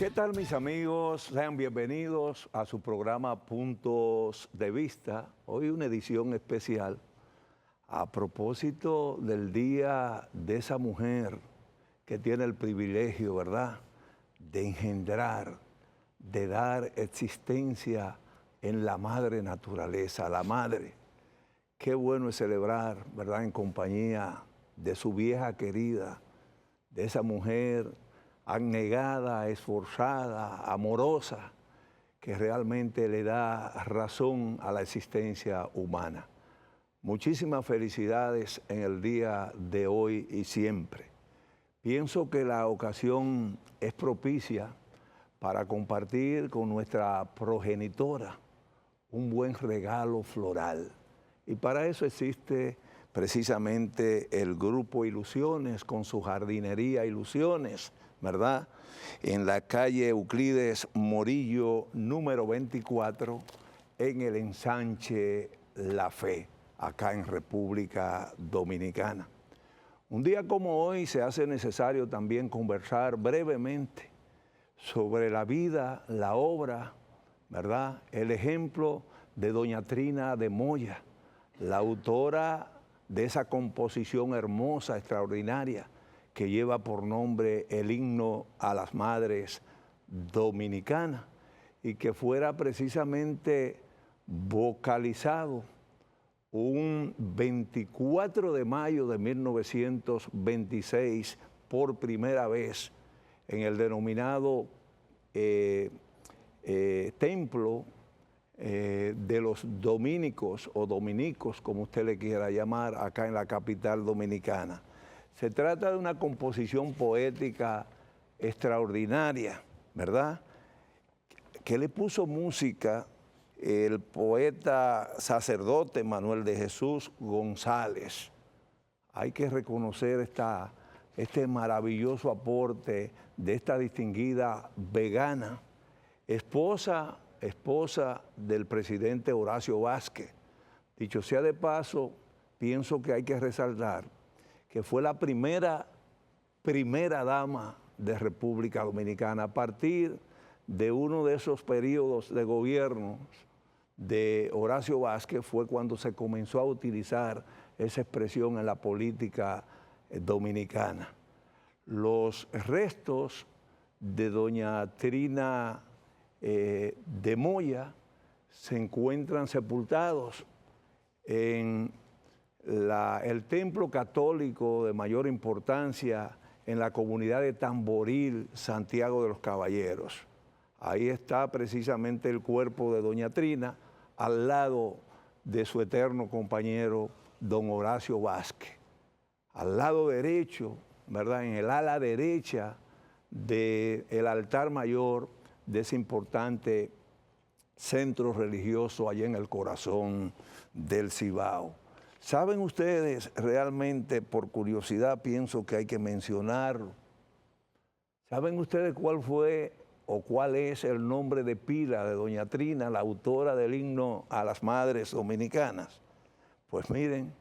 ¿Qué tal, mis amigos? Sean bienvenidos a su programa Puntos de Vista. Hoy una edición especial a propósito del Día de esa mujer que tiene el privilegio, ¿verdad?, de engendrar, de dar existencia en la madre naturaleza, la madre. Qué bueno es celebrar, ¿verdad?, en compañía de su vieja querida, de esa mujer abnegada, esforzada, amorosa, que realmente le da razón a la existencia humana. Muchísimas felicidades en el día de hoy y siempre. Pienso que la ocasión es propicia para compartir con nuestra progenitora un buen regalo floral. Y para eso existe precisamente el Grupo Ilusiones con su jardinería Ilusiones, ¿verdad?, en la calle Euclides Morillo, número 24, en el ensanche La Fe, acá en República Dominicana. Un día como hoy se hace necesario también conversar brevemente sobre la vida, la obra, ¿verdad?, el ejemplo de doña Trina de Moya, la autora de esa composición hermosa, extraordinaria, que lleva por nombre el himno a las madres dominicanas y que fuera precisamente vocalizado un 24 de mayo de 1926 por primera vez en el denominado templo de los dominicos o dominicos, como usted le quiera llamar, acá en la capital dominicana. Se trata de una composición poética extraordinaria, ¿verdad?, que le puso música el poeta sacerdote Manuel de Jesús González. Hay que reconocer este maravilloso aporte de esta distinguida vegana, esposa del presidente Horacio Vázquez. Dicho sea de paso, pienso que hay que resaltar que fue la primera dama de República Dominicana. A partir de uno de esos periodos de gobierno de Horacio Vázquez fue cuando se comenzó a utilizar esa expresión en la política dominicana. Los restos de doña Trina de Moya se encuentran sepultados en el templo católico de mayor importancia en la comunidad de Tamboril, Santiago de los Caballeros. Ahí está precisamente el cuerpo de doña Trina, al lado de su eterno compañero, don Horacio Vázquez. Al lado derecho, ¿verdad?, en el ala derecha del altar mayor de ese importante centro religioso allá en el corazón del Cibao. ¿Saben ustedes realmente, por curiosidad, pienso que hay que mencionarlo? ¿Saben ustedes cuál fue o cuál es el nombre de pila de doña Trina, la autora del himno a las madres dominicanas? Pues miren,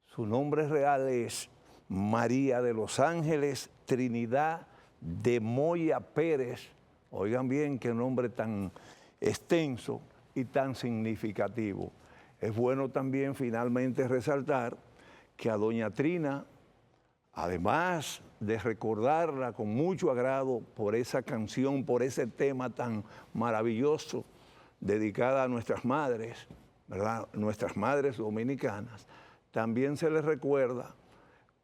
su nombre real es María de los Ángeles Trinidad de Moya Pérez. Oigan bien qué nombre tan extenso y tan significativo. Es bueno también finalmente resaltar que a doña Trina, además de recordarla con mucho agrado por esa canción, por ese tema tan maravilloso dedicada a nuestras madres, ¿verdad?, nuestras madres dominicanas, también se les recuerda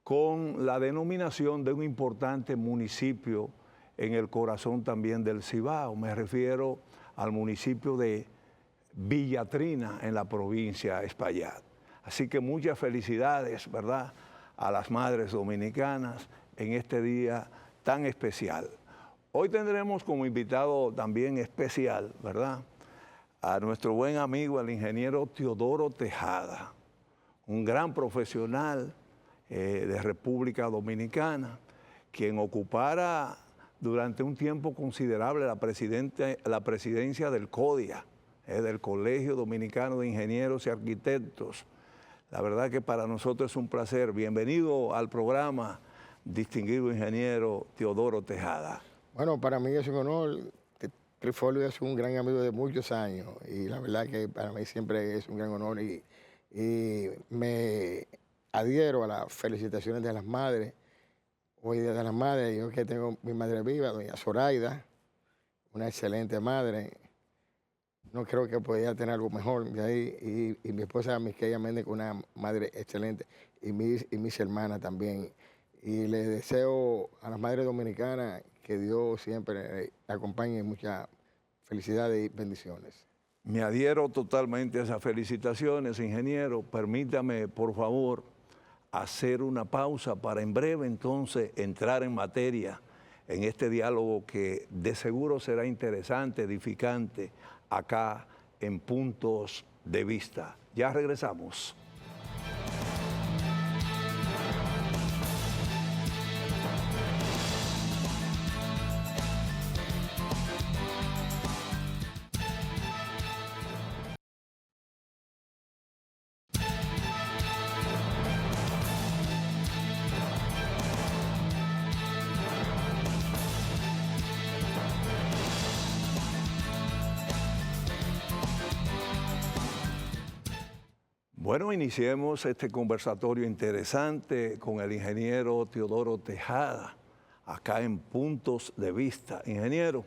con la denominación de un importante municipio en el corazón también del Cibao. Me refiero al municipio de Villa Trina, en la provincia de Espaillat. Así que muchas felicidades, ¿verdad?, a las madres dominicanas en este día tan especial. Hoy tendremos como invitado también especial, ¿verdad?, a nuestro buen amigo, el ingeniero Teodoro Tejada, un gran profesional de República Dominicana, quien ocupara durante un tiempo considerable la presidencia del CODIA, del Colegio Dominicano de Ingenieros y Arquitectos. La verdad que para nosotros es un placer. Bienvenido al programa, distinguido ingeniero Teodoro Tejada. Bueno, para mí es un honor. Trifolio es un gran amigo de muchos años y la verdad que para mí siempre es un gran honor y me adhiero a las felicitaciones de las madres. Hoy Día de las Madres, yo que tengo mi madre viva, doña Zoraida, una excelente madre. No creo que podía tener algo mejor de ahí. Y mi esposa Miquella Méndez, una madre excelente, y mis hermanas también. Y le deseo a las madres dominicanas que Dios siempre la acompañe en muchas felicidades y bendiciones. Me adhiero totalmente a esas felicitaciones, ingeniero. Permítame, por favor, hacer una pausa para en breve entonces entrar en materia en este diálogo que de seguro será interesante, edificante, acá en Puntos de Vista. Ya regresamos. Bueno, iniciemos este conversatorio interesante con el ingeniero Teodoro Tejada, acá en Puntos de Vista. Ingeniero,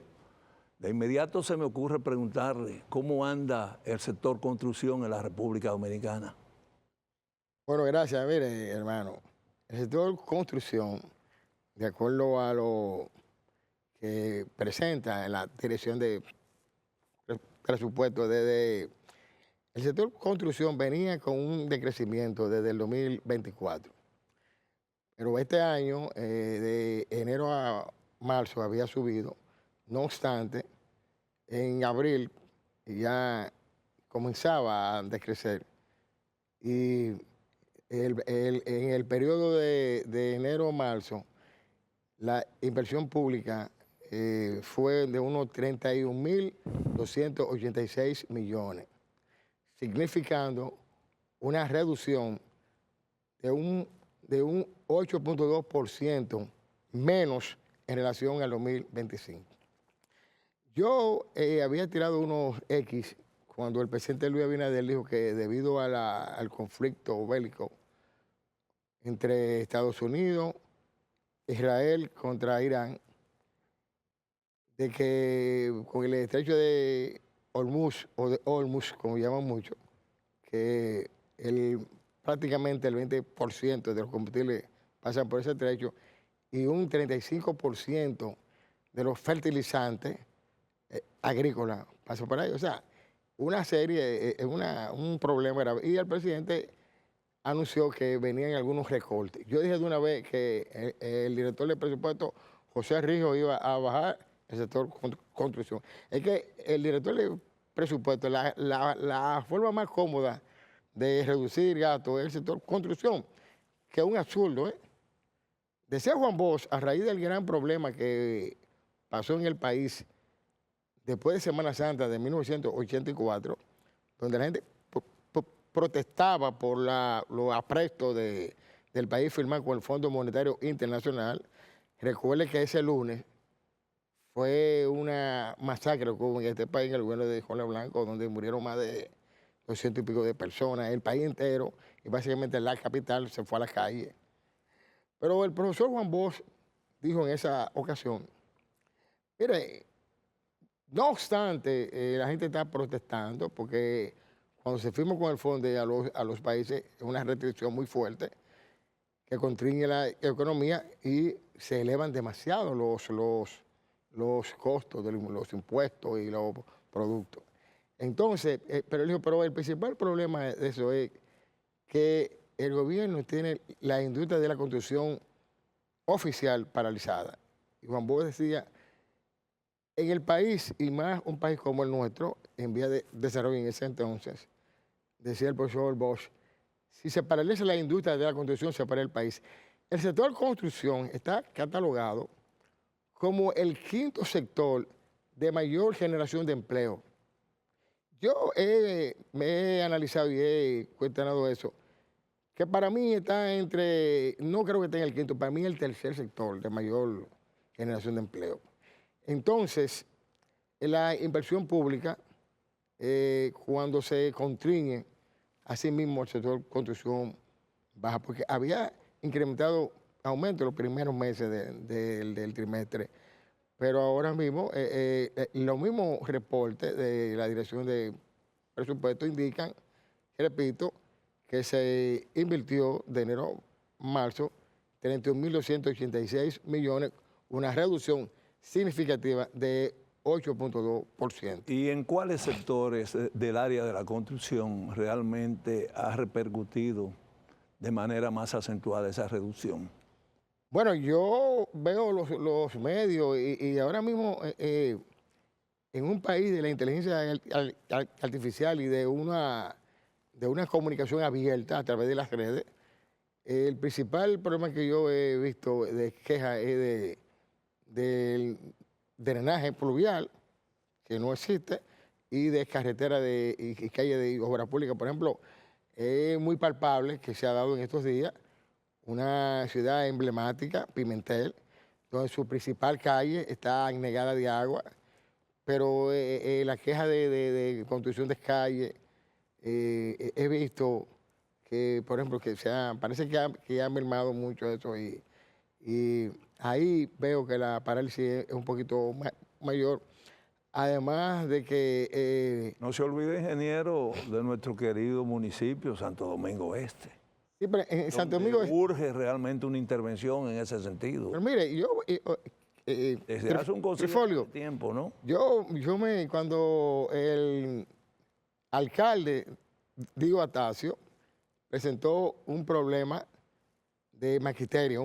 de inmediato se me ocurre preguntarle cómo anda el sector construcción en la República Dominicana. Bueno, gracias. Mire, hermano, el sector construcción, de acuerdo a lo que presenta en la dirección de presupuesto el sector construcción venía con un decrecimiento desde el 2024, pero este año, de enero a marzo, había subido. No obstante, en abril ya comenzaba a decrecer y en el periodo de enero a marzo, la inversión pública fue de unos 31.286 millones, significando una reducción de un 8.2% menos en relación al 2025. Yo había tirado unos X cuando el presidente Luis Abinader dijo que debido al conflicto bélico entre Estados Unidos, Israel contra Irán, de que con el estrecho de Hormuz, o de Hormuz, como llaman mucho, que prácticamente el 20% de los combustibles pasan por ese estrecho y un 35% de los fertilizantes agrícolas pasan por ahí. O sea, una serie, un problema grave. Y el presidente anunció que venían algunos recortes. Yo dije de una vez que el director del presupuesto, José Rijo, iba a bajar el sector construcción. Es que el director del presupuesto, la forma más cómoda de reducir gastos es el sector construcción, que es un absurdo. Decía Juan Bosch, a raíz del gran problema que pasó en el país después de Semana Santa de 1984, donde la gente protestaba por los aprestos del país firmado con el Fondo Monetario Internacional. Recuerde que ese lunes fue una masacre que hubo en este país, en el gobierno de Jorge Blanco, donde murieron más de 200 y pico de personas, el país entero, y básicamente la capital se fue a la calle. Pero el profesor Juan Bosch dijo en esa ocasión, mire, no obstante, la gente está protestando porque cuando se firma con el fondo a los países es una restricción muy fuerte que constriñe la economía y se elevan demasiado los costos de los impuestos y los productos. Entonces, pero él dijo, pero el principal problema de eso es que el gobierno tiene la industria de la construcción oficial paralizada. Y Juan Bosch decía, en el país, y más un país como el nuestro, en vía de desarrollo en ese entonces, decía el profesor Bosch, si se paraliza la industria de la construcción, se para el país. El sector construcción está catalogado como el quinto sector de mayor generación de empleo. Yo me he analizado y he cuestionado eso, que para mí está no creo que esté en el quinto, para mí el tercer sector de mayor generación de empleo. Entonces, la inversión pública, cuando se constriñe, así mismo el sector construcción baja, porque había incrementado aumento en los primeros meses del trimestre, pero ahora mismo los mismos reportes de la Dirección de Presupuesto indican, repito, que se invirtió de enero a marzo 31.286 millones, una reducción significativa de 8.2%. ¿Y en cuáles sectores del área de la construcción realmente ha repercutido de manera más acentuada esa reducción? Bueno, yo veo los medios y ahora mismo en un país de la inteligencia artificial y de una comunicación abierta a través de las redes, el principal problema que yo he visto de queja es del drenaje pluvial, que no existe, y de carretera y calle de obra pública. Por ejemplo, es muy palpable que se ha dado en estos días una ciudad emblemática, Pimentel, donde su principal calle está anegada de agua, pero la queja de construcción de calles, he visto que, por ejemplo, parece que ha mermado mucho eso y ahí veo que la parálisis es un poquito mayor. Además de que... No se olvide, ingeniero, de nuestro querido municipio, Santo Domingo Este. Sí, pero en Santo Domingo urge realmente una intervención en ese sentido. Pero mire, yo... Desde hace un considerable tiempo, ¿no? Cuando el alcalde, Diego Atacio, presentó un problema de maquiteria,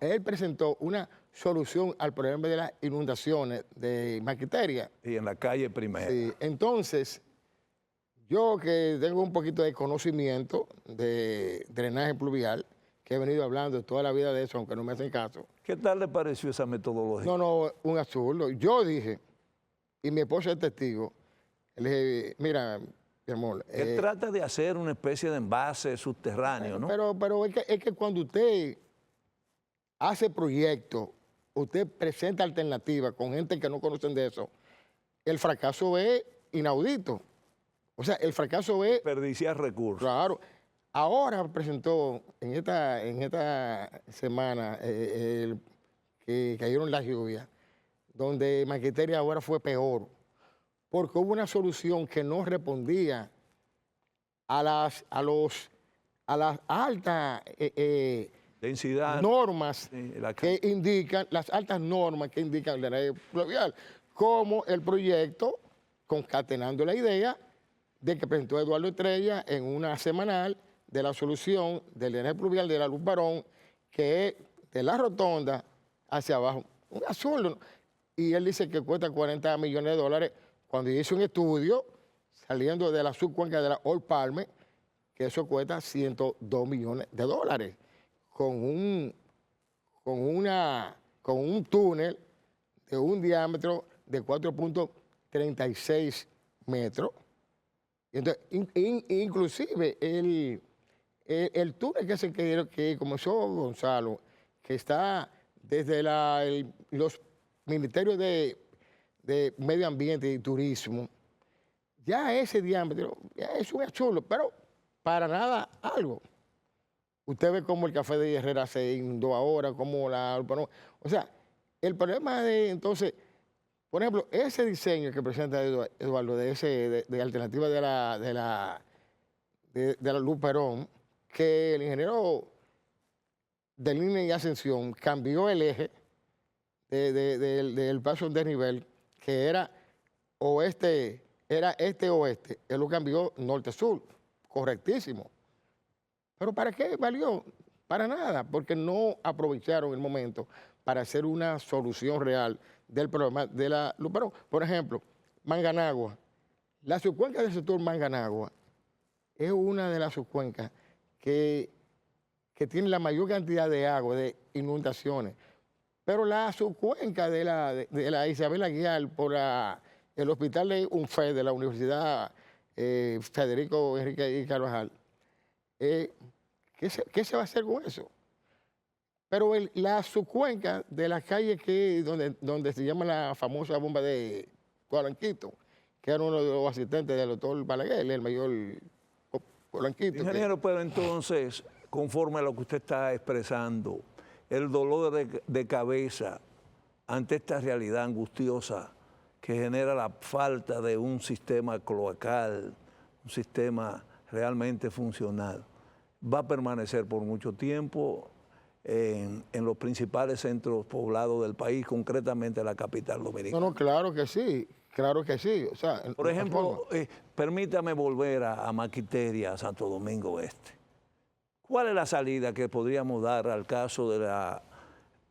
él presentó una solución al problema de las inundaciones de maquiteria. Y en la calle Primera. Sí, entonces, yo que tengo un poquito de conocimiento de drenaje pluvial, que he venido hablando toda la vida de eso, aunque no me hacen caso. ¿Qué tal le pareció esa metodología? No, un absurdo. Yo dije, y mi esposa es testigo, le dije, mira, mi amor... Él trata de hacer una especie de envase subterráneo, ¿no? Pero es que cuando usted hace proyectos, usted presenta alternativas con gente que no conocen de eso, el fracaso es inaudito. O sea, el fracaso es... Desperdiciar recursos. Claro. Ahora presentó en esta semana que cayeron las lluvias, donde maquiteria ahora fue peor, porque hubo una solución que no respondía a las altas densidad, normas que indican, las altas normas que indican el drenaje pluvial, como el proyecto concatenando la idea de que presentó Eduardo Estrella en una semanal de la solución del drenaje pluvial de la Luz Barón, que es de la rotonda hacia abajo. Un absurdo. Y él dice que cuesta 40 millones de dólares, cuando hizo un estudio saliendo de la subcuenca de la Old Palme, que eso cuesta 102 millones de dólares, con un túnel de un diámetro de 4.36 metros. Entonces, inclusive el túnel que comenzó Gonzalo, que está desde los ministerios de Medio Ambiente y Turismo, ya ese diámetro ya es un chulo, pero para nada algo. Usted ve cómo el café de Herrera se inundó ahora, cómo o sea, el problema entonces, por ejemplo, ese diseño que presenta Eduardo de alternativa de la Luz Perón, que el ingeniero de Línea y Ascensión cambió el eje del paso de nivel, que era este-oeste, él lo cambió norte-sur, correctísimo. ¿Pero para qué valió? Para nada, porque no aprovecharon el momento para hacer una solución real del problema de la Luz Perón. Por ejemplo, Manganagua. La subcuenca del sector Manganagua es una de las subcuencas que tiene la mayor cantidad de agua, de inundaciones. Pero la subcuenca de la Isabel Aguiar por el hospital de UNFED de la Universidad Federico Enrique y Carvajal, ¿qué se va a hacer con eso? Pero la subcuenca de la calle donde se llama la famosa bomba de Polanquito, que era uno de los asistentes del doctor Balaguer, el mayor Polanquito. Ingeniero, pero entonces, conforme a lo que usted está expresando, el dolor de cabeza ante esta realidad angustiosa que genera la falta de un sistema cloacal, un sistema realmente funcional, va a permanecer por mucho tiempo en los principales centros poblados del país, concretamente la capital dominicana. No, claro que sí, claro que sí. O sea, por ejemplo, permítame volver a Maquiteria, a Santo Domingo Este. ¿Cuál es la salida que podríamos dar al caso de la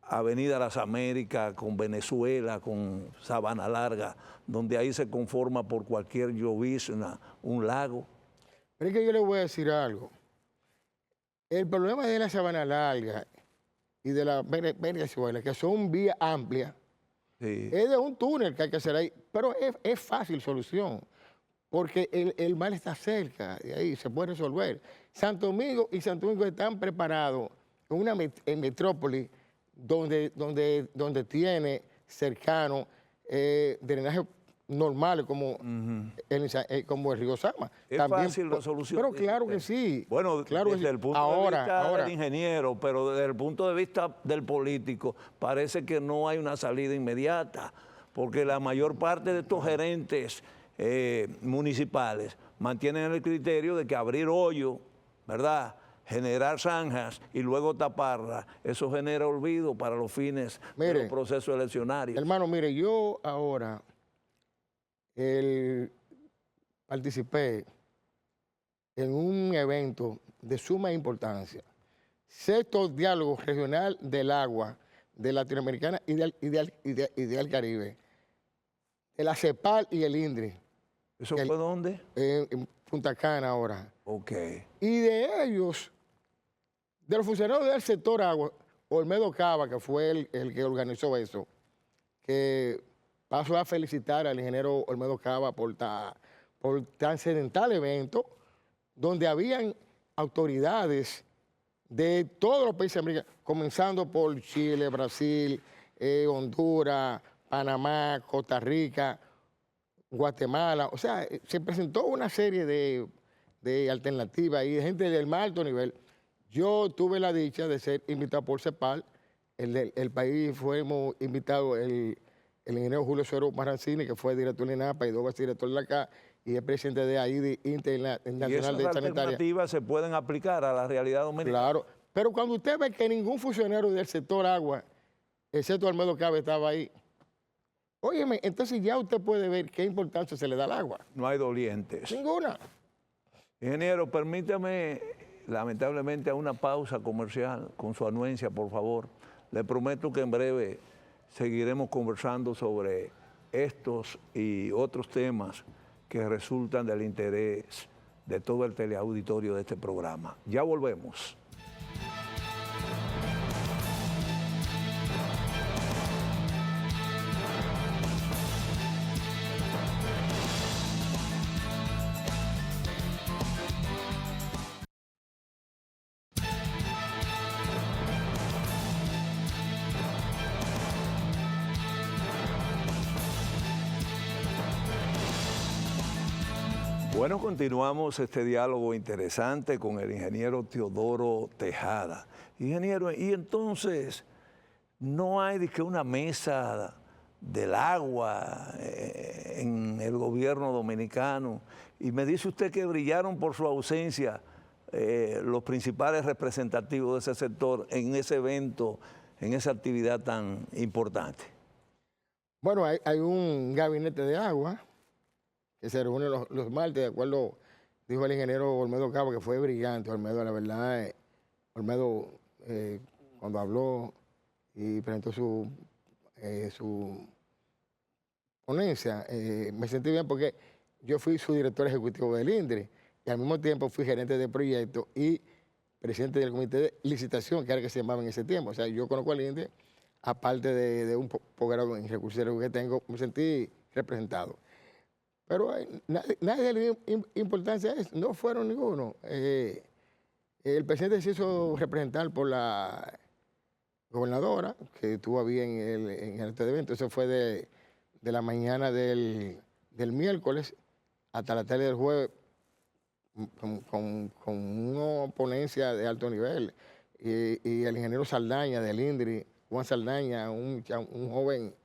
Avenida Las Américas con Venezuela, con Sabana Larga, donde ahí se conforma por cualquier llovizna un lago? Pero es que yo le voy a decir algo. El problema de la Sabana Larga y de la Venezuela, que son vías amplias, sí, es de un túnel que hay que hacer ahí, pero es fácil solución, porque el mar está cerca de ahí, se puede resolver. Santo Domingo y Santo Domingo están preparados con una metrópoli donde tiene cercano drenaje normal como, como el río Sama. Es también fácil la solución. Pero claro que sí. Bueno, claro desde que el punto de vista del ingeniero, pero desde el punto de vista del político, parece que no hay una salida inmediata, porque la mayor parte de estos gerentes municipales mantienen el criterio de que abrir hoyo, ¿verdad?, generar zanjas y luego taparlas, eso genera olvido para los fines de los procesos eleccionarios. Hermano, mire, yo ahora participé en un evento de suma importancia, sexto diálogo regional del agua de Latinoamericana y del Caribe, de la CEPAL y el INDRI. ¿Eso fue dónde? En Punta Cana ahora. Ok. Y de ellos, de los funcionarios del sector agua, Olmedo Cava, que fue el que organizó eso, que paso a felicitar al ingeniero Olmedo Cava por trascendental evento, donde habían autoridades de todos los países americanos, comenzando por Chile, Brasil, Honduras, Panamá, Costa Rica, Guatemala. O sea, se presentó una serie de alternativas y de gente del más alto nivel. Yo tuve la dicha de ser invitado por CEPAL. El país fuimos invitados el ingeniero Julio Suero Marancini, que fue director de INAPA y 2 veces director de la CA, y es presidente de AIDI Internacional de Sanitaria. ¿Y esas alternativas se pueden aplicar a la realidad dominicana? Claro, pero cuando usted ve que ningún funcionario del sector agua, excepto Olmedo Cava, estaba ahí, óyeme, entonces ya usted puede ver qué importancia se le da al agua. No hay dolientes. Ninguna. Ingeniero, permítame, lamentablemente, a una pausa comercial con su anuencia, por favor. Le prometo que en breve seguiremos conversando sobre estos y otros temas que resultan del interés de todo el teleauditorio de este programa. Ya volvemos. Bueno, continuamos este diálogo interesante con el ingeniero Teodoro Tejada. Ingeniero, y entonces, ¿no hay una mesa del agua en el gobierno dominicano? Y me dice usted que brillaron por su ausencia los principales representativos de ese sector en ese evento, en esa actividad tan importante. Bueno, hay un gabinete de agua que se reúne los martes, de acuerdo, dijo el ingeniero Olmedo Cava, que fue brillante. Olmedo, la verdad, Olmedo, cuando habló y presentó su ponencia, me sentí bien porque yo fui su director ejecutivo del INDRI y al mismo tiempo fui gerente de proyecto y presidente del comité de licitación, que era el que se llamaba en ese tiempo. O sea, yo conozco al INDRI, aparte de un posgrado en recursos que tengo, me sentí representado. Pero nadie le dio importancia a eso, no fueron ninguno. El presidente se hizo representar por la gobernadora, que estuvo ahí en este evento. Eso fue de la mañana del miércoles hasta la tarde del jueves, con una ponencia de alto nivel. Y el ingeniero Saldaña del INDRI, Juan Saldaña, un joven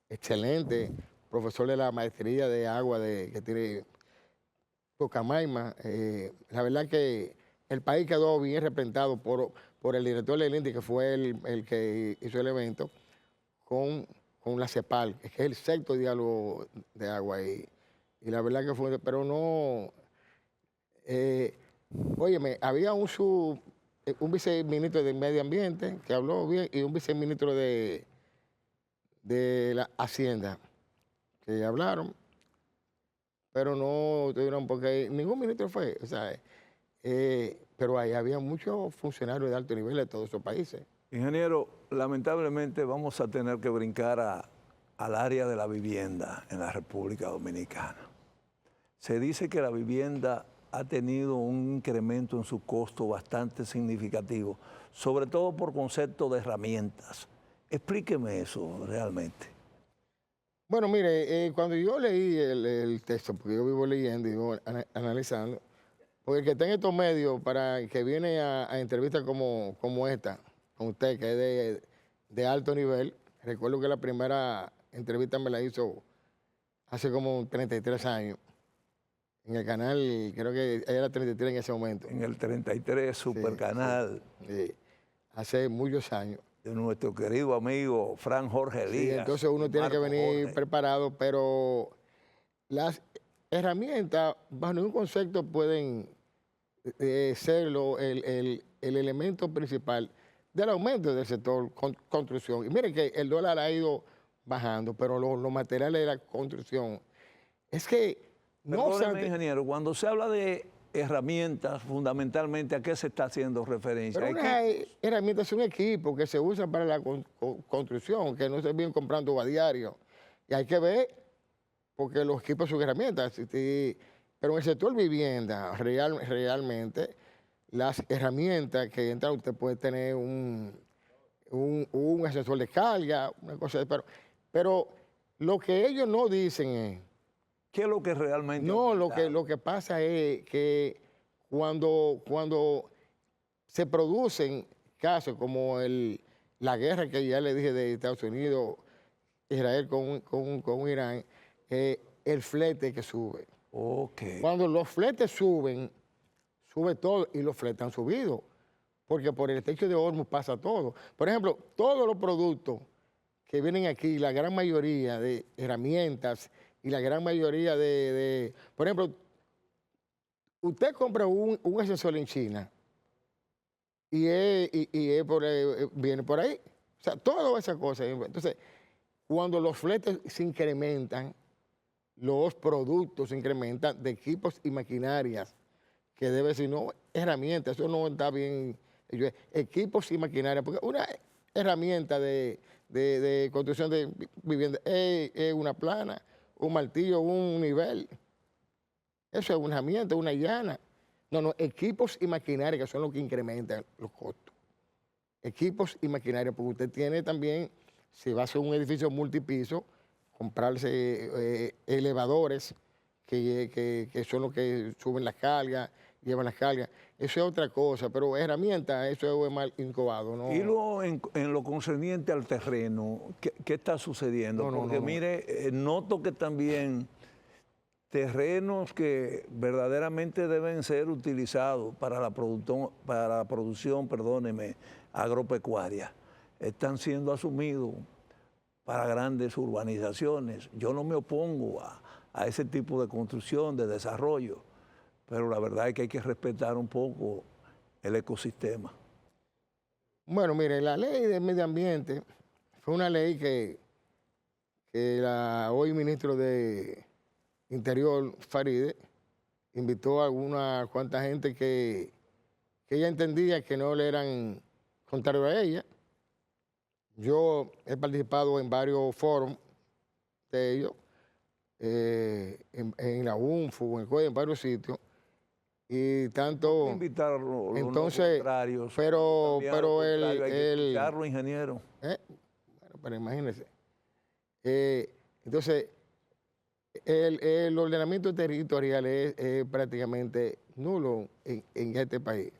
excelente, profesor de la maestría de agua que tiene Tocamaima. La verdad que el país quedó bien representado por el director del INDRI, que fue el que hizo el evento, con la CEPAL, que es el sexto diálogo de agua. Y la verdad que fue, pero no, óyeme, había un viceministro de Medio Ambiente que habló bien y un viceministro de la Hacienda que hablaron, pero no tuvieron, porque ningún ministro fue, o sea, pero ahí había muchos funcionarios de alto nivel de todos esos países. Ingeniero, lamentablemente vamos a tener que brincar al área de la vivienda en la República Dominicana. Se dice que la vivienda ha tenido un incremento en su costo bastante significativo, sobre todo por concepto de herramientas. Explíqueme eso realmente. Bueno, mire, cuando yo leí el texto, porque yo vivo leyendo y vivo analizando, porque el que está en estos medios para que viene a entrevistas como esta, con usted, que es de alto nivel, recuerdo que la primera entrevista me la hizo hace como 33 años, en el canal, creo que era 33 en ese momento. En el 33, super canal. Sí, hace muchos años. De nuestro querido amigo Fran Jorge Elías. Sí, entonces uno tiene que venir preparado, pero las herramientas, bajo ningún concepto, pueden ser el elemento principal del aumento del sector construcción. Y miren que el dólar ha ido bajando, pero los materiales de la construcción, es que no obstante, ingeniero, cuando se habla de herramientas, fundamentalmente, ¿a qué se está haciendo referencia? Pero una herramienta es un equipo que se usa para la construcción, que no se vienen comprando a diario. Y hay que ver, porque los equipos son herramientas. Pero en el sector vivienda, realmente, las herramientas que entran, usted puede tener un asesor de carga, una cosa de... Pero lo que ellos no dicen es... ¿Qué es lo que realmente? No, lo que pasa es que cuando se producen casos como la guerra que ya le dije de Estados Unidos, Israel con Irán, el flete que sube. Okay. Cuando los fletes suben, sube todo y los fletes han subido, porque por el estrecho de Hormuz pasa todo. Por ejemplo, todos los productos que vienen aquí, la gran mayoría de herramientas y la gran mayoría por ejemplo, usted compra un ascensor en China y viene por ahí. O sea, todas esas cosas. Entonces, cuando los fletes se incrementan, los productos se incrementan de equipos y maquinarias, que debe ser, no herramientas, eso no está bien. Equipos y maquinarias, porque una herramienta de construcción de vivienda es una plana, un martillo, un nivel. Eso es una herramienta, una llana. No, equipos y maquinaria que son los que incrementan los costos. Equipos y maquinaria, porque usted tiene también, si va a hacer un edificio multipiso, comprarse elevadores que son los que suben las cargas, llevan las cargas. Eso es otra cosa, pero herramientas, eso es mal incubado, ¿no? Y en lo concerniente al terreno, ¿qué está sucediendo? Porque mire, noto que también terrenos que verdaderamente deben ser utilizados para la producción, perdóneme, agropecuaria, están siendo asumidos para grandes urbanizaciones. Yo no me opongo a ese tipo de construcción, de desarrollo, pero la verdad es que hay que respetar un poco el ecosistema. Bueno, mire, la ley del medio ambiente fue una ley que hoy ministro de Interior, Faride, invitó a alguna cuanta gente que ella entendía que no le eran contrarios a ella. Yo he participado en varios foros de ellos, en la UNFU, en varios sitios, y tanto... Invitar a los Entonces, contrarios. pero También a los contrarios hay que el escucharlo, ingeniero. bueno, pero imagínense. Entonces, el ordenamiento territorial es prácticamente nulo en este país.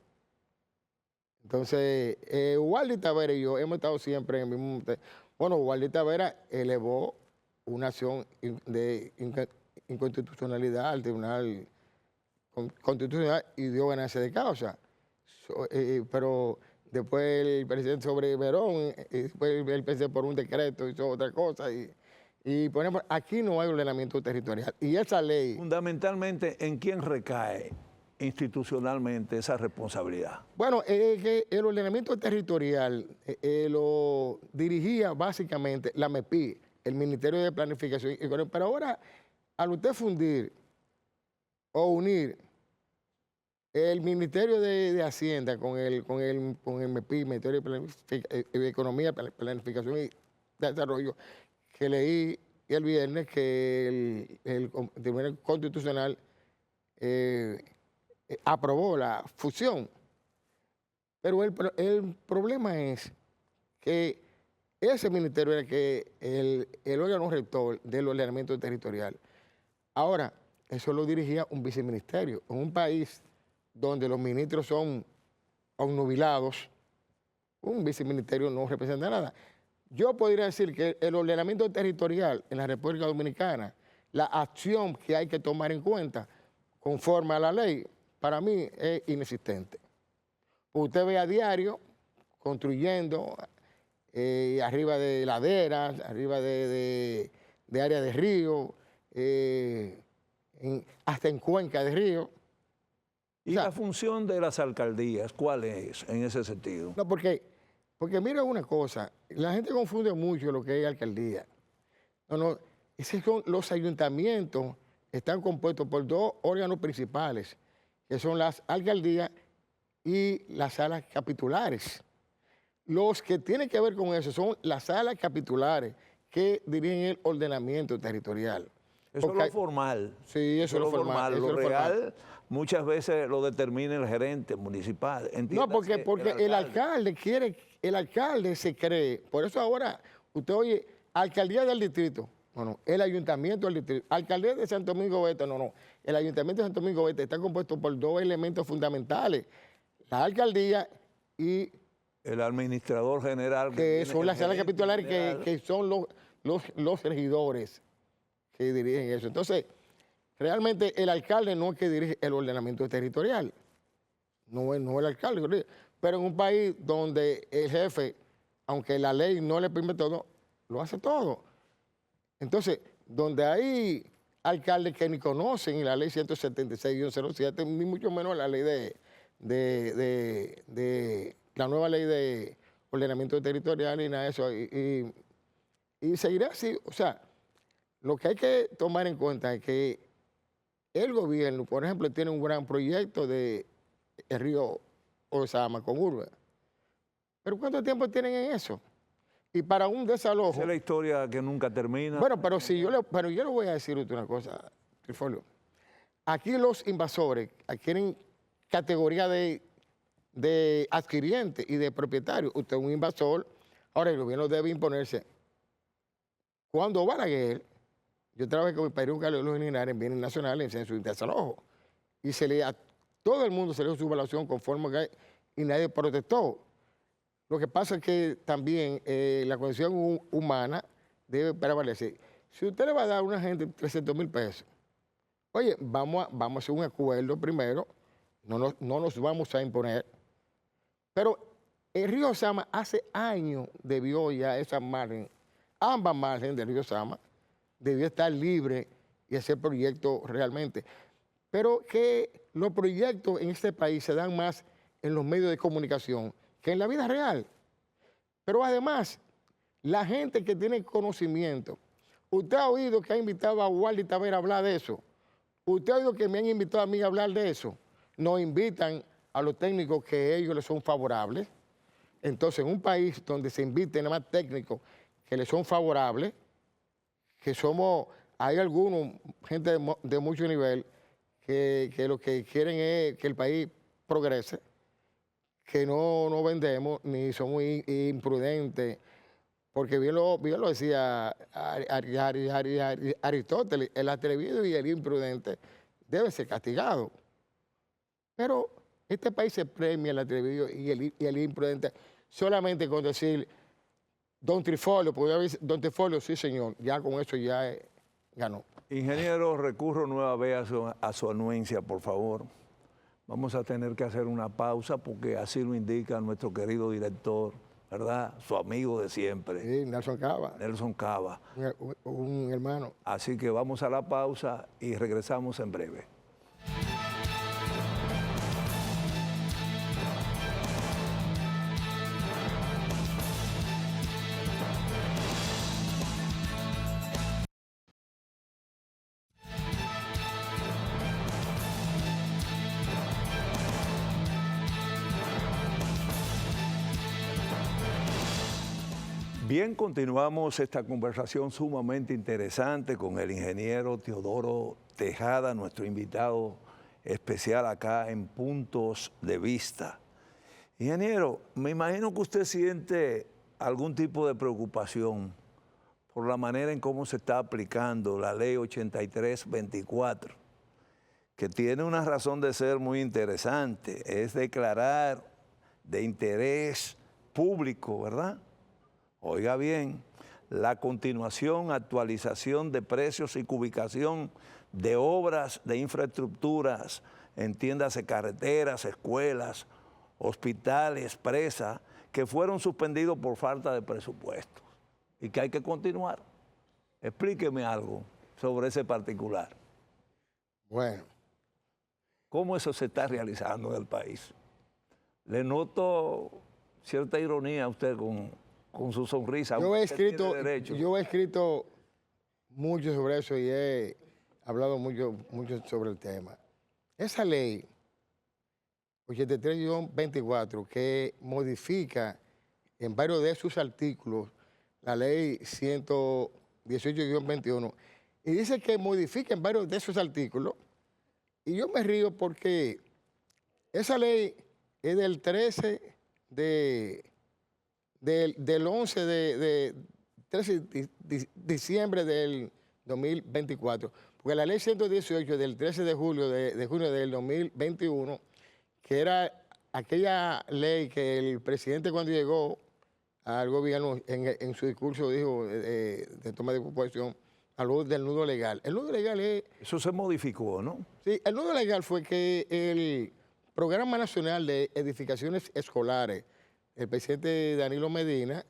Entonces, Wally Tavera y yo hemos estado siempre en el mismo... Bueno, Wally Tavera elevó una acción de inconstitucionalidad al Tribunal Constitucional y dio ganancia de causa. Pero después el presidente sobre Verón, y después el presidente por un decreto hizo otra cosa. Y por ejemplo, aquí no hay ordenamiento territorial. Y esa ley... Fundamentalmente, ¿en quién recae institucionalmente esa responsabilidad? Bueno, que el ordenamiento territorial lo dirigía básicamente la MEPI, el Ministerio de Planificación. Pero ahora, al usted fundir o unir el Ministerio de Hacienda con el MEPI, Ministerio de Economía, Planificación y Desarrollo, que leí el viernes que el Tribunal Constitucional aprobó la fusión. Pero el problema es que ese ministerio era el órgano rector del ordenamiento territorial. Ahora, eso lo dirigía un viceministerio. En un país donde los ministros son obnubilados, un viceministerio no representa nada. Yo podría decir que el ordenamiento territorial en la República Dominicana, la acción que hay que tomar en cuenta conforme a la ley, para mí es inexistente. Usted ve a diario construyendo arriba de laderas, arriba de áreas de río, hasta en cuenca de río. ¿Y la función de las alcaldías cuál es en ese sentido? No, porque mira una cosa, la gente confunde mucho lo que es alcaldía. No, esos son los ayuntamientos, están compuestos por dos órganos principales, que son las alcaldías y las salas capitulares. Los que tienen que ver con eso son las salas capitulares que dirigen el ordenamiento territorial. Eso es lo formal. Sí, eso es lo formal. Lo real muchas veces lo determina el gerente municipal. No, porque el alcalde se cree, por eso ahora usted oye, alcaldía del distrito, no, el ayuntamiento del distrito, alcaldía de Santo Domingo Oeste, no, el ayuntamiento de Santo Domingo Oeste está compuesto por dos elementos fundamentales, la alcaldía y el administrador general. Que son las salas capitulares que son los regidores que dirigen eso. Entonces, realmente el alcalde no es que dirige el ordenamiento territorial, no es el alcalde, pero en un país donde el jefe, aunque la ley no le permite todo, lo hace todo. Entonces, donde hay alcaldes que ni conocen la ley 176-07, ni mucho menos la ley la nueva ley de ordenamiento territorial y nada de eso, y seguirá así. O sea, lo que hay que tomar en cuenta es que el gobierno, por ejemplo, tiene un gran proyecto de el río Ozama con Urbe. ¿Pero cuánto tiempo tienen en eso? Y para un desalojo... Esa es la historia que nunca termina. Bueno, pero yo le voy a decir una cosa, Trifolio. Aquí los invasores adquieren categoría de adquiriente y de propietario. Usted es un invasor, ahora el gobierno debe imponerse. Cuando Balaguer, yo trabajé con el Perú, Carlos Linares en bienes nacionales en su desalojo, y a todo el mundo se le dio su evaluación conforme y nadie protestó. Lo que pasa es que también la condición humana debe prevalecer. Si usted le va a dar a una gente 300,000 pesos, oye, vamos a hacer un acuerdo primero, no nos vamos a imponer. Pero el río Ozama hace años debió ya esa margen, ambas márgenes del río Ozama, debió estar libre y hacer proyectos realmente. Pero que los proyectos en este país se dan más en los medios de comunicación que en la vida real. Pero además, la gente que tiene conocimiento, usted ha oído que ha invitado a Wally Tavera a hablar de eso. Usted ha oído que me han invitado a mí a hablar de eso. Nos invitan a los técnicos que a ellos les son favorables. Entonces, en un país donde se inviten a más técnicos que les son favorables, hay algunos, gente de mucho nivel, que lo que quieren es que el país progrese, que no vendemos ni somos imprudentes, porque bien lo decía Aristóteles, el atrevido y el imprudente deben ser castigados. Pero este país se premia el atrevido y el imprudente solamente con decir, don Trifolio, porque don Trifolio, sí señor, ya con eso ya ganó. Ingeniero, recurro nueva vez a su anuencia, por favor. Vamos a tener que hacer una pausa porque así lo indica nuestro querido director, ¿verdad? Su amigo de siempre. Sí, Nelson Cava. Nelson Cava. Un hermano. Así que vamos a la pausa y regresamos en breve. Bien, continuamos esta conversación sumamente interesante con el ingeniero Teodoro Tejada, nuestro invitado especial acá en Puntos de Vista. Ingeniero, me imagino que usted siente algún tipo de preocupación por la manera en cómo se está aplicando la Ley 8324, que tiene una razón de ser muy interesante, es declarar de interés público, ¿verdad? Oiga bien, la continuación, actualización de precios y ubicación de obras de infraestructuras, entiéndase carreteras, escuelas, hospitales, presas, que fueron suspendidos por falta de presupuesto y que hay que continuar. Explíqueme algo sobre ese particular. Bueno. ¿Cómo eso se está realizando en el país? Le noto cierta ironía a usted con su sonrisa. Yo he escrito mucho sobre eso y he hablado mucho sobre el tema. Esa ley 83-24 que modifica en varios de sus artículos la ley 118-21 y dice que modifica en varios de sus artículos, y yo me río porque esa ley es del 13 del 11 de 13 de diciembre del 2024, porque la ley 118 del 13 de junio del 2021, que era aquella ley que el presidente cuando llegó al gobierno en su discurso dijo de toma de posesión, habló del nudo legal. El nudo legal es... Eso se modificó, ¿no? Sí, el nudo legal fue que el Programa Nacional de Edificaciones Escolares, el presidente Danilo Medina,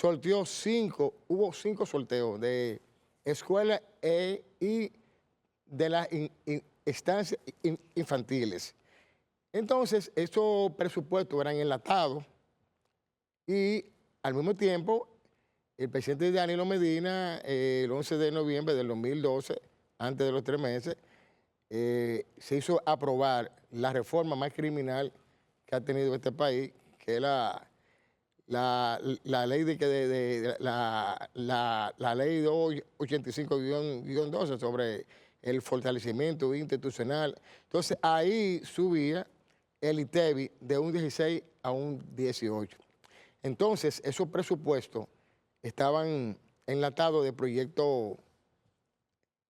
hubo 5 sorteos de escuelas y de las estancias infantiles. Entonces, estos presupuestos eran enlatados y al mismo tiempo el presidente Danilo Medina, el 11 de noviembre del 2012, antes de los 3 meses, se hizo aprobar la reforma más criminal que ha tenido este país, que es la ley la ley 285-12 sobre el fortalecimiento institucional. Entonces ahí subía el ITEVI de un 16 a un 18. Entonces esos presupuestos estaban enlatados de proyectos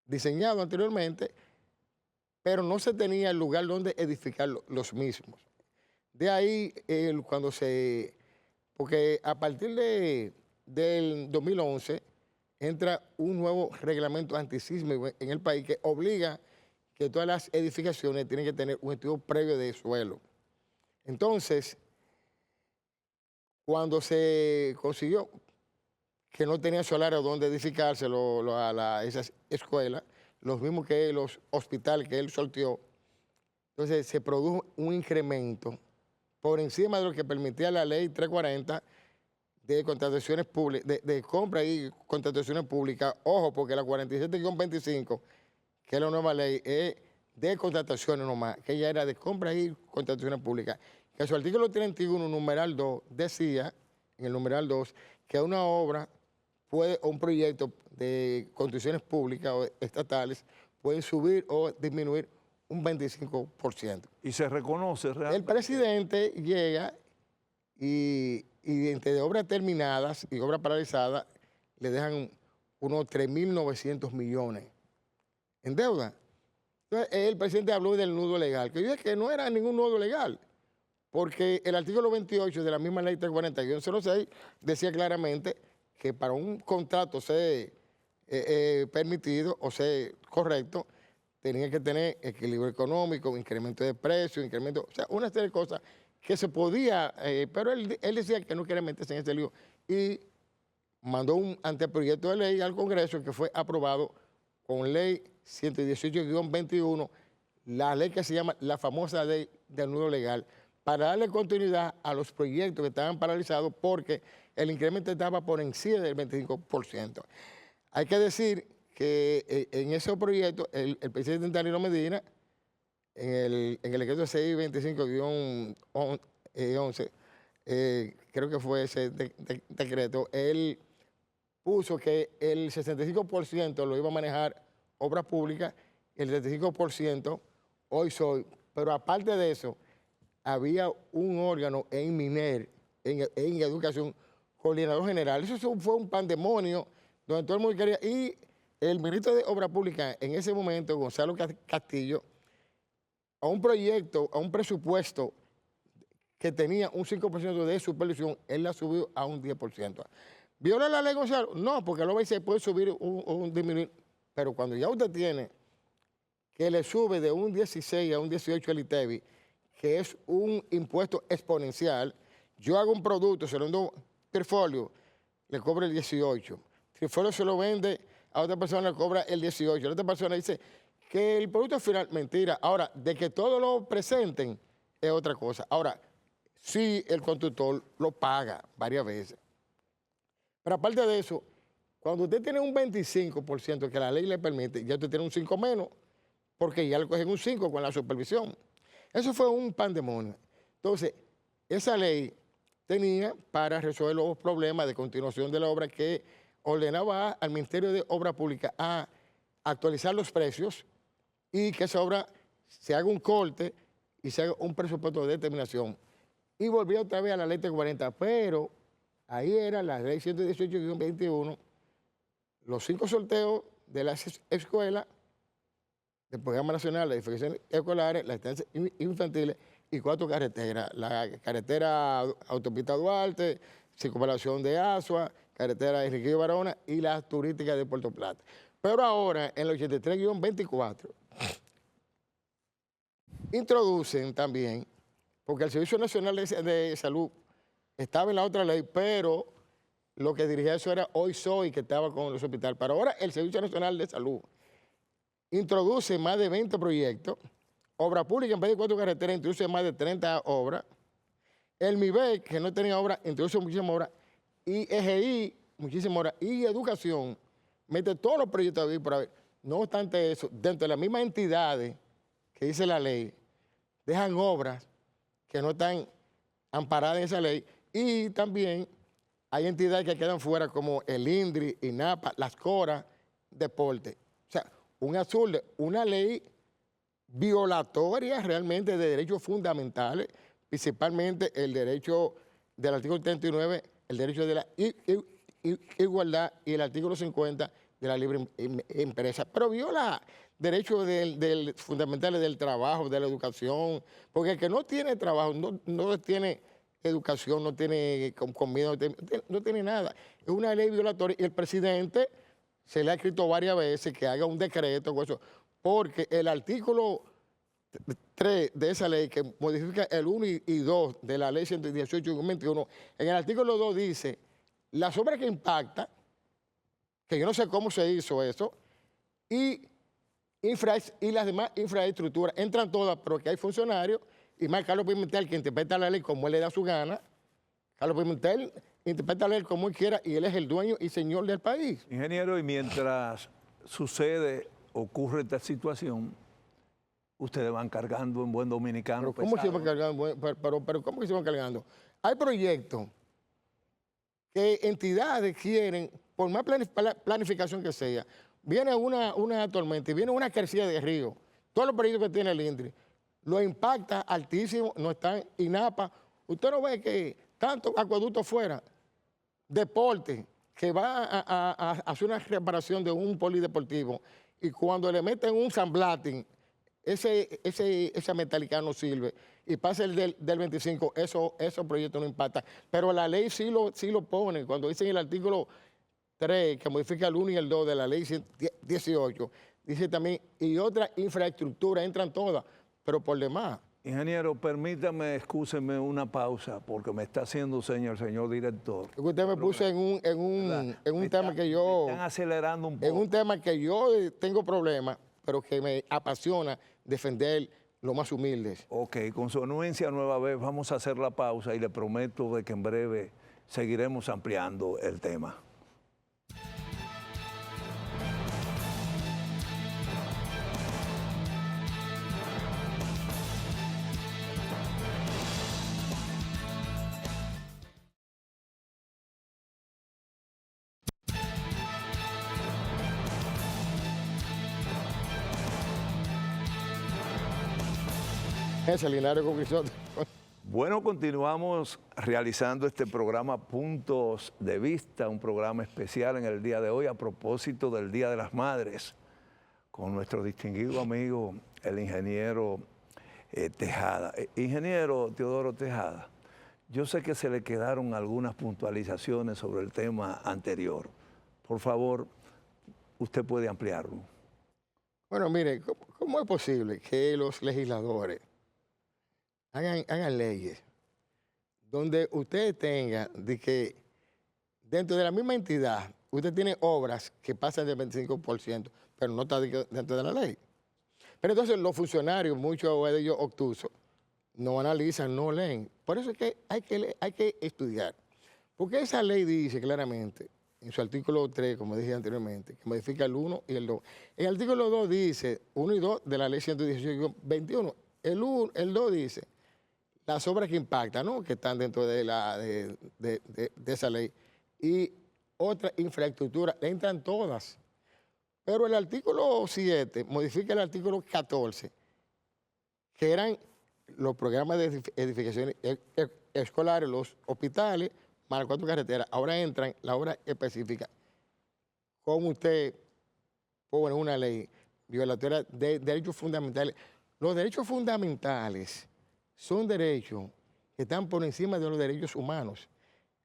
diseñados anteriormente, pero no se tenía el lugar donde edificar los mismos. De ahí, porque a partir del 2011 entra un nuevo reglamento antisísmico en el país que obliga que todas las edificaciones tienen que tener un estudio previo de suelo. Entonces, cuando se consiguió que no tenía solares donde edificarse esas escuelas, los mismos que los hospitales que él sorteó, entonces se produjo un incremento por encima de lo que permitía la ley 340 de contrataciones públicas, de compra y contrataciones públicas. Ojo, porque la 47-25, que es la nueva ley, es de contrataciones nomás, que ya era de compra y contrataciones públicas. Que su artículo 31, numeral 2, decía, en el numeral 2, que una obra o un proyecto de construcciones públicas o estatales pueden subir o disminuir un 25%. ¿Y se reconoce realmente? El presidente llega y entre obras terminadas y obras paralizadas le dejan unos 3.900 millones en deuda. Entonces, el presidente habló del nudo legal, que yo dije que no era ningún nudo legal, porque el artículo 28 de la misma ley 340-06 decía claramente que para un contrato ser permitido o ser correcto, tenía que tener equilibrio económico, incremento de precios, incremento, o sea, una serie de cosas que se podía, pero él decía que no quería meterse en ese lío y mandó un anteproyecto de ley al Congreso que fue aprobado con ley 118-21, la ley que se llama la famosa ley del nudo legal, para darle continuidad a los proyectos que estaban paralizados porque el incremento estaba por encima del 25%. Hay que decir que en ese proyecto el presidente Danilo Medina, en el decreto 625-11, creo que fue ese decreto, él puso que el 65% lo iba a manejar obras públicas, el 75% hoy soy, pero aparte de eso, había un órgano en MINER, en educación, coordinador general. Eso fue un pandemonio donde todo el mundo quería. Y el ministro de Obras Públicas en ese momento, Gonzalo Castillo, a un proyecto, a un presupuesto que tenía un 5% de supervisión, él la subió a un 10%. ¿Viola la ley, Gonzalo? No, porque luego se puede subir un disminuir. Pero cuando ya usted tiene que le sube de un 16 a un 18 el ITEVI, que es un impuesto exponencial, yo hago un producto, se lo vendo Trifolio, le cobra el 18. Trifolio se lo vende a otra persona, le cobra el 18. La otra persona dice que el producto final, mentira. Ahora, de que todo lo presenten es otra cosa. Ahora, sí el constructor lo paga varias veces. Pero aparte de eso, cuando usted tiene un 25% que la ley le permite, ya usted tiene un 5 menos, porque ya le cogen un 5 con la supervisión. Eso fue un pandemonio. Entonces, esa ley tenía para resolver los problemas de continuación de la obra que ordenaba al Ministerio de Obras Públicas a actualizar los precios y que esa obra se haga un corte y se haga un presupuesto de determinación. Y volvió otra vez a la ley 340, pero ahí era la ley 118-21, los 5 sorteos de las escuelas, del Programa Nacional de Edificaciones Escolares, las estancias infantiles y 4 carreteras. La carretera Autopista Duarte, Circunvalación de Asua, carretera Enriquillo Barona y las turísticas de Puerto Plata. Pero ahora, en el 83-24, introducen también, porque el Servicio Nacional de Salud estaba en la otra ley, pero lo que dirigía eso era Hoy Soy, que estaba con los hospitales. Pero ahora el Servicio Nacional de Salud introduce más de 20 proyectos, Obra Pública en vez de 4 carreteras introduce más de 30 obras, el MIBEC, que no tenía obras, introduce muchísimas obras, y EGI, muchísimas obras, y Educación, mete todos los proyectos de por haber. No obstante eso, dentro de las mismas entidades que dice la ley, dejan obras que no están amparadas en esa ley, y también hay entidades que quedan fuera como el INDRI, INAPA, las CORA, Deporte. O sea, un azul, una ley violatoria realmente de derechos fundamentales, principalmente el derecho del artículo 39, el derecho de la igualdad y el artículo 50 de la libre empresa, pero viola derechos fundamentales del trabajo, de la educación, porque el que no tiene trabajo, no tiene educación, no tiene comida, no tiene nada. Es una ley violatoria y el presidente se le ha escrito varias veces que haga un decreto con eso, porque el artículo 3 de esa ley que modifica el 1 y 2 de la ley 118-21, en el artículo 2 dice, las obras que impactan, que yo no sé cómo se hizo eso, y las demás infraestructuras, entran todas, pero que hay funcionarios, y más Carlos Pimentel, que interpreta la ley como él le da su gana. Carlos Pimentel interpreta la ley como él quiera y él es el dueño y señor del país. Ingeniero, y mientras ocurre esta situación, ustedes van cargando en buen dominicano. ¿Pero cómo se van cargando? Pero ¿cómo que se van cargando? Hay proyectos que entidades quieren, por más planificación que sea, viene una tormenta y viene una crecida de río. todos los proyectos que tiene el INDRI, lo impacta altísimo, no están INAPA. Usted no ve que tanto acueducto fuera, deporte, que va a hacer una reparación de un polideportivo y cuando le meten un sandblasting, esa metálica no sirve y pasa el del 25, esos proyectos no impactan. Pero la ley sí lo pone, cuando dice en el artículo 3, que modifica el 1 y el 2 de la ley 18, dice también, y otras infraestructuras entran todas, pero por demás. Ingeniero, permítame, excúseme una pausa, porque me está haciendo señal el señor director. Usted me puso en un tema que yo... Me están acelerando un poco. En un tema que yo tengo problemas, pero que me apasiona defender los más humildes. Ok, con su anuencia nueva vez vamos a hacer la pausa y le prometo de que en breve seguiremos ampliando el tema. Ese Linares con Crisote. Bueno, continuamos realizando este programa Puntos de Vista, un programa especial en el día de hoy a propósito del Día de las Madres, con nuestro distinguido amigo, el ingeniero Tejada. Ingeniero Teodoro Tejada, yo sé que se le quedaron algunas puntualizaciones sobre el tema anterior. Por favor, usted puede ampliarlo. Bueno, mire, ¿cómo es posible que los legisladores hagan leyes donde usted tenga de que dentro de la misma entidad usted tiene obras que pasan del 25%, pero no está dentro de la ley? Pero entonces los funcionarios, muchos de ellos obtusos, no analizan, no leen. Por eso es que hay que estudiar. Porque esa ley dice claramente, en su artículo 3, como dije anteriormente, que modifica el 1 y el 2. El artículo 2 dice, 1 y 2 de la ley 118-21. El 2 dice, las obras que impactan, ¿no?, que están dentro de esa ley, y otras infraestructuras, entran todas. Pero el artículo 7 modifica el artículo 14, que eran los programas de edificaciones escolares, los hospitales, más las 4 carreteras. Ahora entran las obras específicas. ¿Cómo usted pone una ley violatoria de derechos fundamentales? Los derechos fundamentales son derechos que están por encima de los derechos humanos.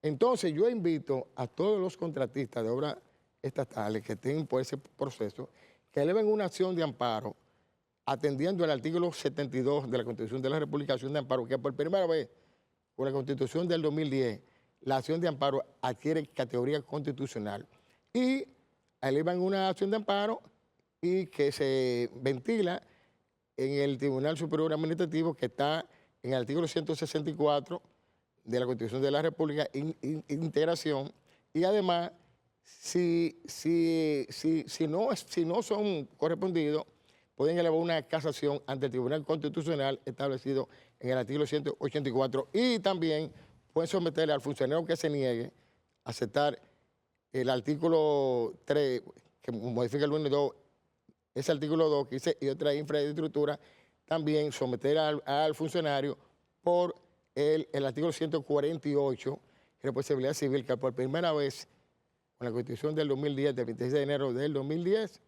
Entonces, yo invito a todos los contratistas de obras estatales que estén por ese proceso, que eleven una acción de amparo atendiendo el artículo 72 de la Constitución de la República, acción de amparo, que por primera vez, con la Constitución del 2010, la acción de amparo adquiere categoría constitucional. Y elevan una acción de amparo y que se ventila en el Tribunal Superior Administrativo, que está en el artículo 164 de la Constitución de la República, integración, y además, si no son correspondidos, pueden elevar una casación ante el Tribunal Constitucional establecido en el artículo 184, y también pueden someterle al funcionario que se niegue a aceptar el artículo 3, que modifica el 1 y 2, ese artículo 2 que dice, y otra infraestructura, también someter al funcionario por el artículo 148, responsabilidad civil, que por primera vez, con la Constitución del 2010, del 26 de enero del 2010,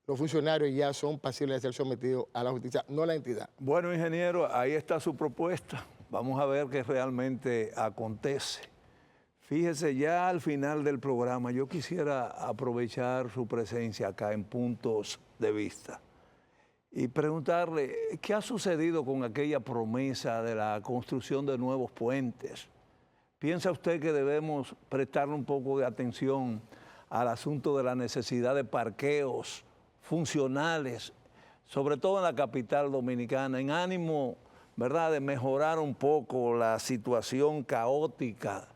los funcionarios ya son pasibles de ser sometidos a la justicia, no la entidad. Bueno, ingeniero, ahí está su propuesta. Vamos a ver qué realmente acontece. Fíjese, ya al final del programa, yo quisiera aprovechar su presencia acá en Puntos de Vista y preguntarle, ¿qué ha sucedido con aquella promesa de la construcción de nuevos puentes? ¿Piensa usted que debemos prestarle un poco de atención al asunto de la necesidad de parqueos funcionales, sobre todo en la capital dominicana, en ánimo, ¿verdad?, de mejorar un poco la situación caótica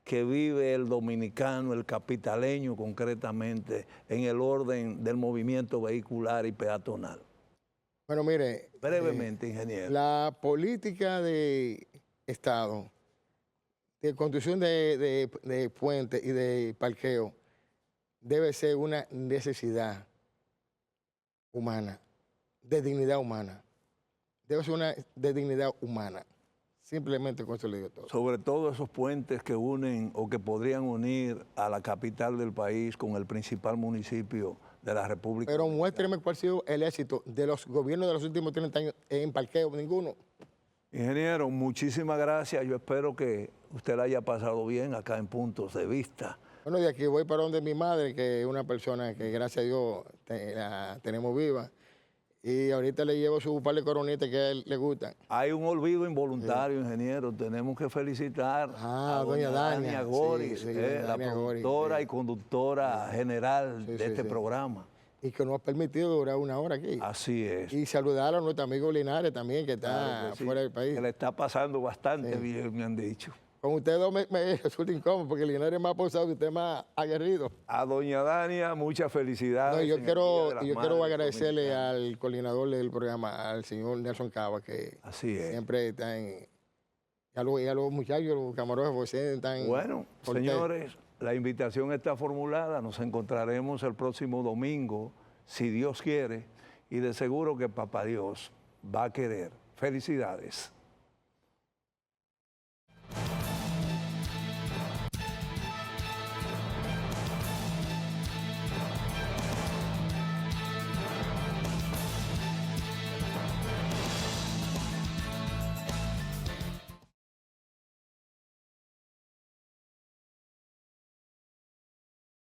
que vive el dominicano, el capitaleño concretamente, en el orden del movimiento vehicular y peatonal? Bueno, mire. Brevemente, ingeniero. La política de Estado, de construcción de puentes y de parqueo, debe ser una necesidad humana, de dignidad humana. Debe ser una de dignidad humana. Simplemente con eso le digo todo. Sobre todo esos puentes que unen o que podrían unir a la capital del país con el principal municipio de la República. Pero muéstreme cuál ha sido el éxito de los gobiernos de los últimos 30 años en parqueo. Ninguno. Ingeniero, muchísimas gracias. Yo espero que usted la haya pasado bien acá en Puntos de Vista. Bueno, de aquí voy para donde mi madre, que es una persona que gracias a Dios la tenemos viva. Y ahorita le llevo su par de coronitas que a él le gustan. Hay un olvido involuntario, ingeniero. Tenemos que felicitar a doña Dania Goris, sí, la Dania productora Goris, y conductora general de este sí. programa. Y que nos ha permitido durar una hora aquí. Así es. Y saludar a nuestro amigo Linares también, que está Claro que sí, fuera del país. que le está pasando bastante bien, me han dicho. Con ustedes dos me resulta incómodo, porque Linares es más posado y usted es más aguerrido. A doña Dania, muchas felicidades. No, yo quiero Madres agradecerle Dominicanas. al coordinador del programa, al señor Nelson Cava, que Así es. siempre está en... Y a los muchachos, los camarógrafos, siempre están... Bueno, señores, la invitación está formulada. Nos encontraremos el próximo domingo, si Dios quiere, y de seguro que Papá Dios va a querer. Felicidades.